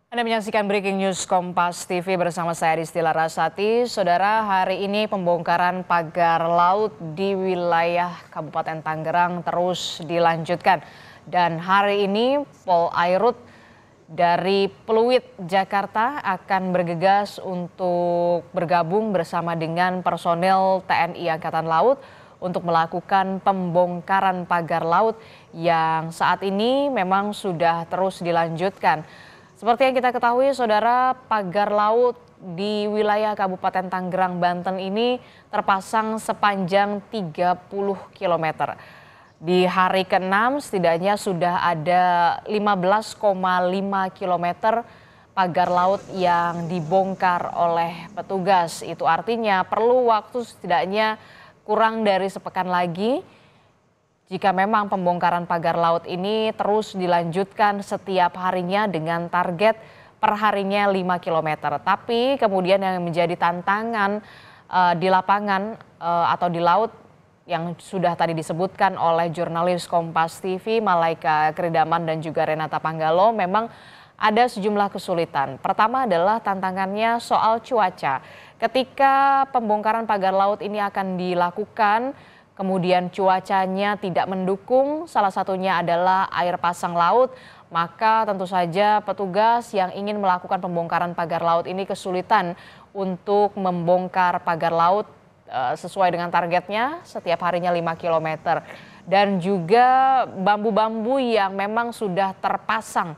Anda menyaksikan Breaking News Kompas TV bersama saya Disti Larasati. Saudara, hari ini pembongkaran pagar laut di wilayah Kabupaten Tangerang terus dilanjutkan. Dan hari ini Polairut dari Pluit, Jakarta akan bergegas untuk bergabung bersama dengan personel TNI Angkatan Laut untuk melakukan pembongkaran pagar laut yang saat ini memang sudah terus dilanjutkan. Seperti yang kita ketahui, saudara, pagar laut di wilayah Kabupaten Tangerang, Banten ini terpasang sepanjang 30 km. Di hari ke-6 setidaknya sudah ada 15,5 km pagar laut yang dibongkar oleh petugas. Itu artinya perlu waktu setidaknya kurang dari sepekan lagi jika memang pembongkaran pagar laut ini terus dilanjutkan setiap harinya dengan target per harinya 5 km. Tapi kemudian yang menjadi tantangan di lapangan atau di laut yang sudah tadi disebutkan oleh jurnalis Kompas TV Malaika Kridaman dan juga Renata Panggalo, memang ada sejumlah kesulitan. Pertama adalah tantangannya soal cuaca. Ketika pembongkaran pagar laut ini akan dilakukan, kemudian cuacanya tidak mendukung, salah satunya adalah air pasang laut, maka tentu saja petugas yang ingin melakukan pembongkaran pagar laut ini kesulitan untuk membongkar pagar laut sesuai dengan targetnya setiap harinya 5 km. Dan juga bambu-bambu yang memang sudah terpasang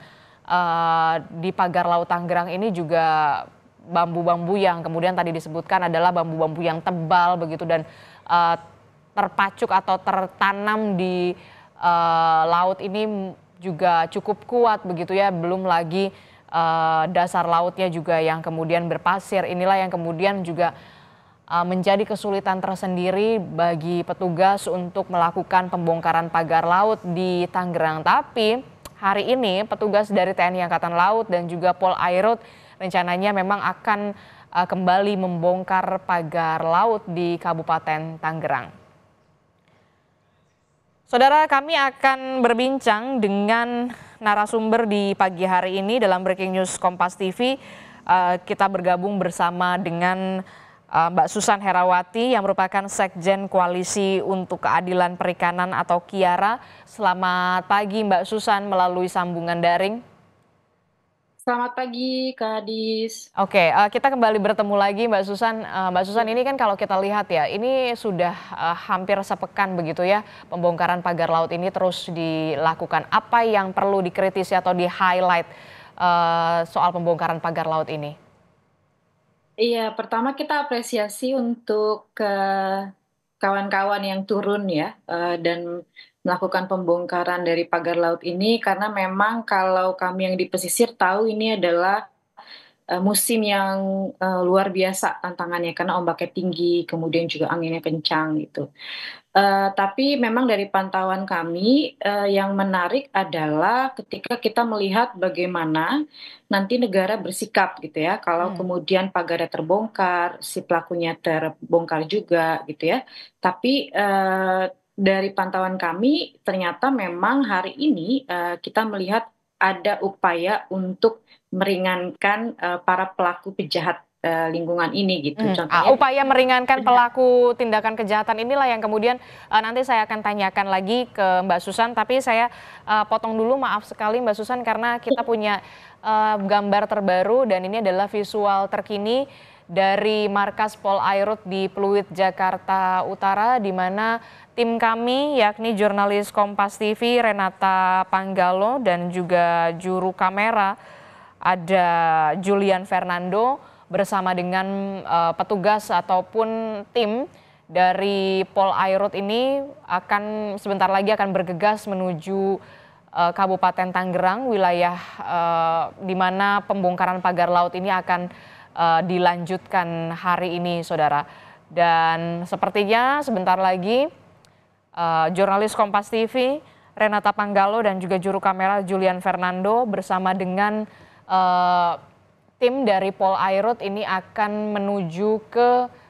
di pagar laut Tangerang ini juga bambu-bambu yang kemudian tadi disebutkan adalah bambu-bambu yang tebal begitu dan terpacuk atau tertanam di laut ini juga cukup kuat begitu ya, belum lagi dasar lautnya juga yang kemudian berpasir. Inilah yang kemudian juga menjadi kesulitan tersendiri bagi petugas untuk melakukan pembongkaran pagar laut di Tangerang. Tapi hari ini petugas dari TNI Angkatan Laut dan juga Polairut rencananya memang akan kembali membongkar pagar laut di Kabupaten Tangerang. Saudara, kami akan berbincang dengan narasumber di pagi hari ini dalam Breaking News Kompas TV. Kita bergabung bersama dengan Mbak Susan Herawati yang merupakan Sekjen Koalisi untuk Keadilan Perikanan atau KIARA. Selamat pagi Mbak Susan melalui sambungan daring. Selamat pagi, Kak Adis. Oke, kita kembali bertemu lagi Mbak Susan. Mbak Susan, ini kan kalau kita lihat ya, ini sudah hampir sepekan begitu ya, pembongkaran pagar laut ini terus dilakukan. Apa yang perlu dikritisi atau di-highlight soal pembongkaran pagar laut ini? Iya, pertama kita apresiasi untuk kawan-kawan yang turun ya, dan melakukan pembongkaran dari pagar laut ini karena memang kalau kami yang di pesisir tahu ini adalah musim yang luar biasa tantangannya karena ombaknya tinggi, kemudian juga anginnya kencang gitu. Tapi memang dari pantauan kami, yang menarik adalah ketika kita melihat bagaimana nanti negara bersikap gitu ya, kalau kemudian pagarnya terbongkar, si pelakunya terbongkar juga gitu ya. Tapi, dari pantauan kami ternyata memang hari ini, kita melihat ada upaya untuk meringankan, para pelaku pejahat, lingkungan ini gitu. Contohnya Upaya meringankan pelaku tindakan kejahatan inilah yang kemudian nanti saya akan tanyakan lagi ke Mbak Susan, tapi saya potong dulu, maaf sekali Mbak Susan karena kita punya gambar terbaru dan ini adalah visual terkini dari markas Polairut di Pluit, Jakarta Utara, di mana tim kami yakni jurnalis Kompas TV Renata Panggalo dan juga juru kamera ada Julian Fernando bersama dengan petugas ataupun tim dari Polairut ini akan sebentar lagi akan bergegas menuju Kabupaten Tangerang, wilayah di mana pembongkaran pagar laut ini akan dilanjutkan hari ini, saudara. Dan sepertinya sebentar lagi jurnalis Kompas TV Renata Panggalo dan juga juru kamera Julian Fernando bersama dengan tim dari Polairut ini akan menuju ke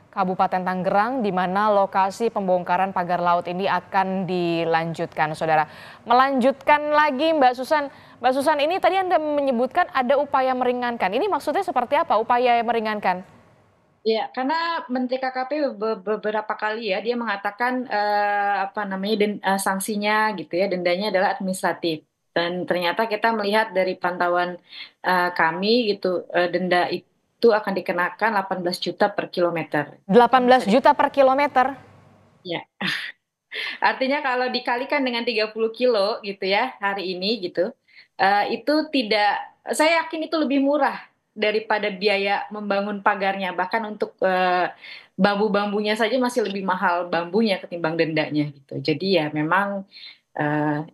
Kabupaten Tangerang di mana lokasi pembongkaran pagar laut ini akan dilanjutkan, saudara. Melanjutkan lagi Mbak Susan, Mbak Susan, ini tadi Anda menyebutkan ada upaya meringankan. Ini maksudnya seperti apa upaya yang meringankan? Ya, karena Menteri KKP beberapa kali ya, dia mengatakan, apa namanya, sanksinya gitu ya, dendanya adalah administratif. Dan ternyata kita melihat dari pantauan, kami gitu, denda itu akan dikenakan 18 juta per kilometer. Mungkin bisa 18 juta per kilometer? ya, artinya kalau dikalikan dengan 30 kilo gitu ya, hari ini gitu, itu tidak, saya yakin itu lebih murah daripada biaya membangun pagarnya. Bahkan untuk, bambu-bambunya saja masih lebih mahal bambunya ketimbang dendanya gitu. Jadi ya memang,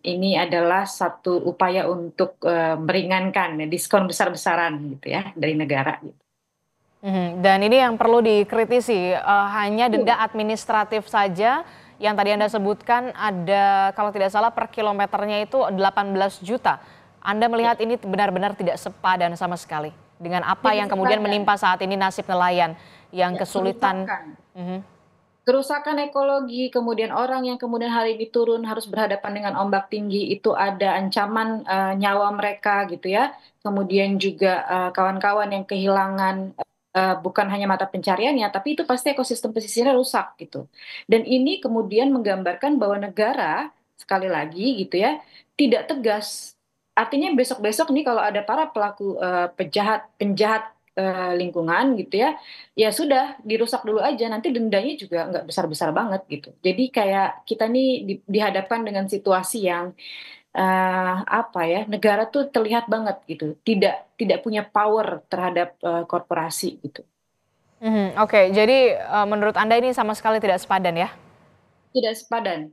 ini adalah satu upaya untuk, meringankan ya, diskon besar-besaran gitu ya dari negara gitu. Dan ini yang perlu dikritisi, hanya denda Betul. administratif saja yang tadi Anda sebutkan ada kalau tidak salah per kilometernya itu 18 juta. Anda Ya, melihat ini benar-benar tidak sepadan sama sekali dengan apa tidak yang kemudian sepadan, menimpa saat ini nasib nelayan yang ya, kesulitan. kerusakan. Mhm. Kerusakan ekologi, kemudian orang yang kemudian hari ini turun harus berhadapan dengan ombak tinggi, itu ada ancaman, nyawa mereka gitu ya. Kemudian juga, kawan-kawan yang kehilangan, bukan hanya mata pencariannya, tapi itu pasti ekosistem pesisirnya rusak gitu. Dan ini kemudian menggambarkan bahwa negara, sekali lagi gitu ya, tidak tegas. Artinya besok-besok nih kalau ada para pelaku, penjahat penjahat, lingkungan gitu ya, ya sudah, dirusak dulu aja, nanti dendanya juga nggak besar-besar banget gitu. Jadi kayak kita nih dihadapkan dengan situasi yang, apa ya, negara tuh terlihat banget gitu, tidak tidak punya power terhadap, korporasi gitu. Oke, jadi, menurut Anda ini sama sekali tidak sepadan ya? Tidak sepadan.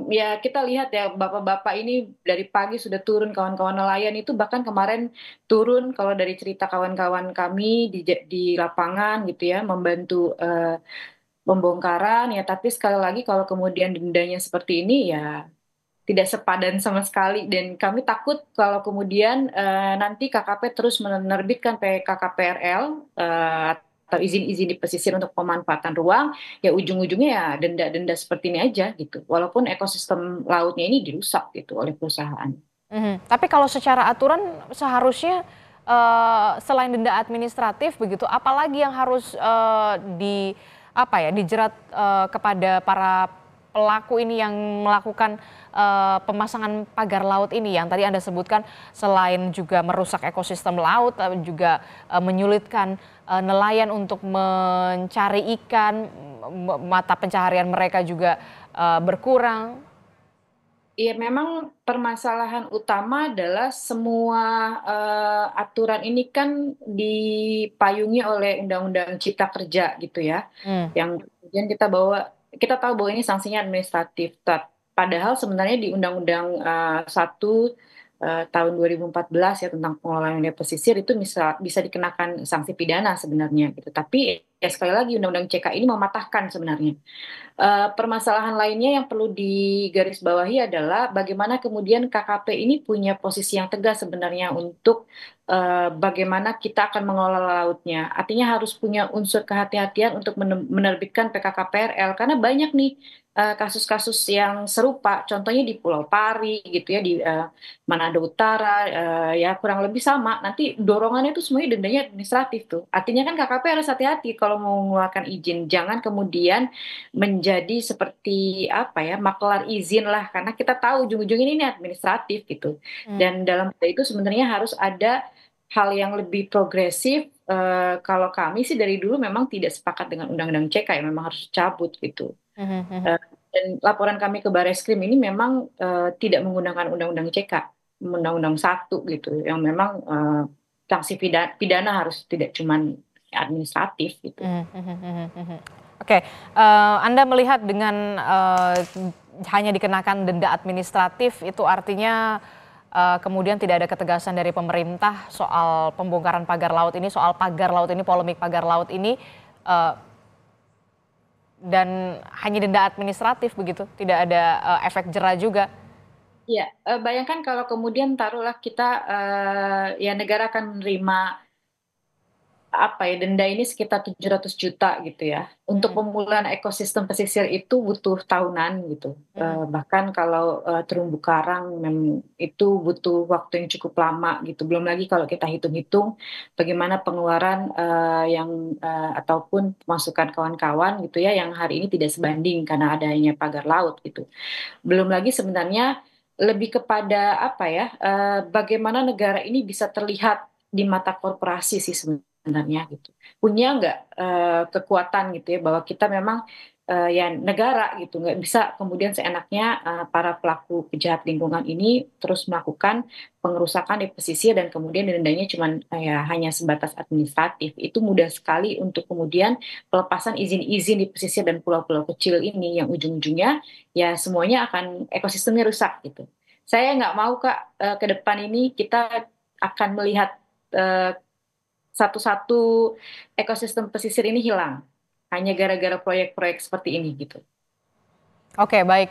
Ya kita lihat ya bapak-bapak ini dari pagi sudah turun, kawan-kawan nelayan itu bahkan kemarin turun kalau dari cerita kawan-kawan kami di lapangan gitu ya, membantu, pembongkaran ya, tapi sekali lagi kalau kemudian dendanya seperti ini ya tidak sepadan sama sekali dan kami takut kalau kemudian, nanti KKP terus menerbitkan PKKPRL, atau izin-izin di pesisir untuk pemanfaatan ruang, ya ujung-ujungnya ya denda-denda seperti ini aja gitu, walaupun ekosistem lautnya ini dirusak gitu oleh perusahaan. Tapi kalau secara aturan seharusnya, selain denda administratif begitu, apalagi yang harus, apa ya, dijerat, kepada para pelaku ini yang melakukan, pemasangan pagar laut ini yang tadi Anda sebutkan selain juga merusak ekosistem laut, tapi juga, menyulitkan, nelayan untuk mencari ikan, mata pencaharian mereka juga, berkurang. Iya, memang permasalahan utama adalah semua, aturan ini kan dipayungi oleh Undang-Undang Cipta Kerja gitu ya, Mmm. yang kemudian kita tahu bahwa ini sanksinya administratif, padahal sebenarnya di Undang-Undang, 1, tahun 2014 ya tentang pengelolaan wilayah pesisir itu bisa bisa dikenakan sanksi pidana sebenarnya gitu, tapi ya sekali lagi Undang-Undang CK ini mematahkan sebenarnya. Permasalahan lainnya yang perlu digarisbawahi adalah bagaimana kemudian KKP ini punya posisi yang tegas sebenarnya untuk, bagaimana kita akan mengelola lautnya. Artinya harus punya unsur kehati-hatian untuk menerbitkan PKKPRL karena banyak nih, kasus-kasus yang serupa, contohnya di Pulau Pari gitu ya, di, Manado Utara, ya kurang lebih sama, nanti dorongannya itu semuanya dendanya administratif tuh. Artinya kan KKP harus hati-hati kalau mau mengeluarkan izin, jangan kemudian menjadi seperti apa ya, maklar izin lah, karena kita tahu ujung-ujungnya ini administratif gitu. Mmm. Dan dalam hal itu sebenarnya harus ada hal yang lebih progresif, kalau kami sih dari dulu memang tidak sepakat dengan Undang-Undang CK ya, memang harus dicabut gitu. Mhm, mhm. Eee, dan laporan kami ke Barreskrim ini memang, tidak menggunakan Undang-Undang CK, Undang-Undang 1 gitu, yang memang, sanksi pidana harus tidak cuman administratif gitu. Mhm, mhm, mhm, mhm. Oke, Anda melihat dengan, hanya dikenakan denda administratif itu artinya, kemudian tidak ada ketegasan dari pemerintah soal pembongkaran pagar laut ini, soal pagar laut ini, polemik pagar laut ini, eee, dan hanya denda administratif begitu, tidak ada, efek jera juga? Iya, bayangkan kalau kemudian taruhlah kita, ya negara akan menerima apa ya, denda ini sekitar 700 juta gitu ya. Untuk Mhm, pemulihan ekosistem pesisir itu butuh tahunan gitu, mhm, bahkan kalau, terumbu karang itu butuh waktu yang cukup lama gitu. Belum lagi kalau kita hitung-hitung bagaimana pengeluaran, ataupun pemasukan kawan-kawan gitu ya, yang hari ini tidak sebanding karena adanya pagar laut gitu. Belum lagi sebenarnya lebih kepada apa ya, bagaimana negara ini bisa terlihat di mata korporasi sih sebenarnya gitu. Punya nggak, kekuatan gitu ya bahwa kita memang, ya negara gitu, nggak bisa kemudian seenaknya, para pelaku pejahat lingkungan ini terus melakukan pengerusakan di pesisir dan kemudian dendanya cuman, ya hanya sebatas administratif. Itu mudah sekali untuk kemudian pelepasan izin-izin di pesisir dan pulau-pulau kecil ini yang ujung-ujungnya ya semuanya akan ekosistemnya rusak gitu. Saya nggak mau Kak, ke depan ini kita akan melihat, eee, satu-satu ekosistem pesisir ini hilang, hanya gara-gara proyek-proyek seperti ini gitu. oke baik.